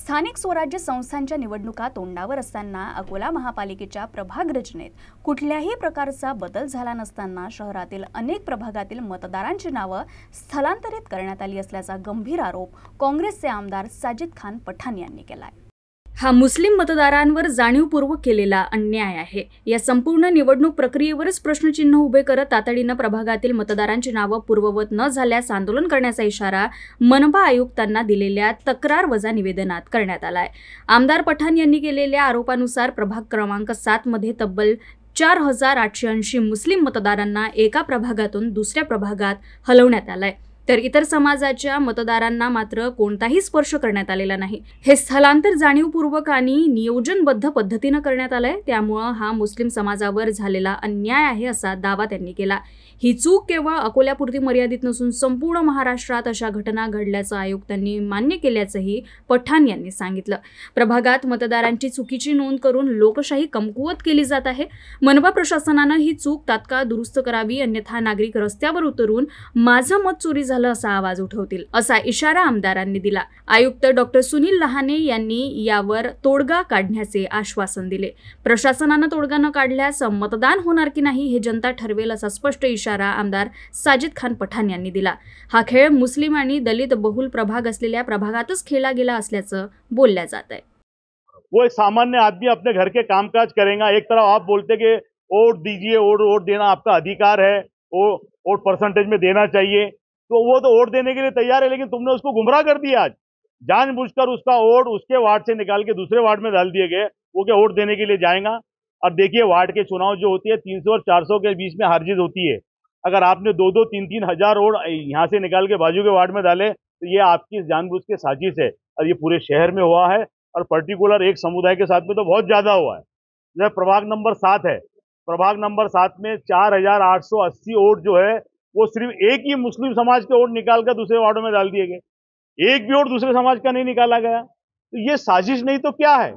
स्थानिक स्वराज्य संस्थांच्या निवडणुका तोंडावर असताना अकोला महापालिकेच्या प्रभाग रचनेत कुठल्याही प्रकारचा बदल झाला नसताना शहरातील अनेक प्रभागातील मतदारांची नावं स्थलांतरित करण्यात आली असल्याचा गंभीर आरोप काँग्रेसचे आमदार साजिद खान पठाण यांनी केलाय। हा मुस्लिम मतदारांवर जाणीवपूर्वक केलेला अन्याय आहे। या संपूर्ण निवडणूक प्रक्रियेवरच प्रश्नचिन्ह उभे करत तातडीने प्रभागातील मतदारांची नावं पूर्ववत न झाल्यास आंदोलन करण्याचा इशारा मनपा आयुक्तांना दिलेल्या तक्रार वजा निवेदनात करण्यात आलाय। आमदार पठाण यांनी केलेल्या आरोपानुसार प्रभाग क्रमांक 7 मध्ये तब्बल 4880 मुस्लिम मतदारांना एका प्रभागातून दुसऱ्या प्रभागात हलवण्यात आलाय, तर इतर समाजाच्या मतदारांना मात्र कोणताही स्पर्श करण्यात आलेला नाही। हे स्थलांतर जाणीवपूर्वक आणि नियोजनबद्ध पद्धतीने करण्यात आलंय, त्यामुळे हा मुस्लिम समाजावर झालेला अन्याय आहे असा दावा त्यांनी केला। ही चूक केवळ अकोल्यापुरती मर्यादित नसून संपूर्ण महाराष्ट्रात अशा घटना घडल्याचं आयुक्तांनी मान्य केल्याचंही पठाण यांनी सांगितलं। प्रभागात मतदारांची चुकीची नोंद करून लोकशाही कमकुवत केली जात आहे। मनपा प्रशासनानं ही चूक तात्काळ दुरुस्त करावी, अन्यथा नागरिक रस्त्यावर उतरून माझं मत चोरी झालं असा आवाज उठवतील असा इशारा आमदारांनी दिला। आयुक्त डॉक्टर सुनील लहाने यांनी यावर तोडगा काढण्याचे आश्वासन दिले। प्रशासनानं तोडगा न काढल्यास मतदान होणार की नाही हे जनता ठरवेल असा स्पष्ट इशारा आमदार साजिद खान पठाण यांनी दिला। हा खेळ मुस्लिम आणि दलित बहुल प्रभाग असलेल्या प्रभागातच खेळला गेला असल्याचं बोलल्या जात आहे। वो सामान्य आदमी अपने घर के कामकाज करेगा। एक तरफ आप बोलते कि वोट दीजिए, वोट देना आपका अधिकार है, वो वोट परसेंटेज में देना चाहिए, तो वो तो वोट देने के लिए तैयार है, लेकिन तुमने उसको गुमराह कर दिया। आज जानबूझकर उसका वोट उसके वार्ड से निकाल के दूसरे वार्ड में डाल दिए गए, वो क्या वोट देने के लिए जाएगा। और देखिए, वार्ड के चुनाव जो होती है 300 और 400 के बीच में हार जीत होती है। अगर आपने 2-2, 3-3 हजार वोट यहाँ से निकाल के बाजू के वार्ड में डाले तो ये आपकी जानबूझ के साजिश है, और ये पूरे शहर में हुआ है, और पर्टिकुलर एक समुदाय के साथ में तो बहुत ज्यादा हुआ है। जब प्रभाग नंबर 7 है, प्रभाग नंबर 7 में 4880 वोट जो है वो सिर्फ एक ही मुस्लिम समाज के वोट निकाल कर दूसरे वार्डों में डाल दिए गए। एक भी वोट दूसरे समाज का नहीं निकाला गया, तो ये साजिश नहीं तो क्या है।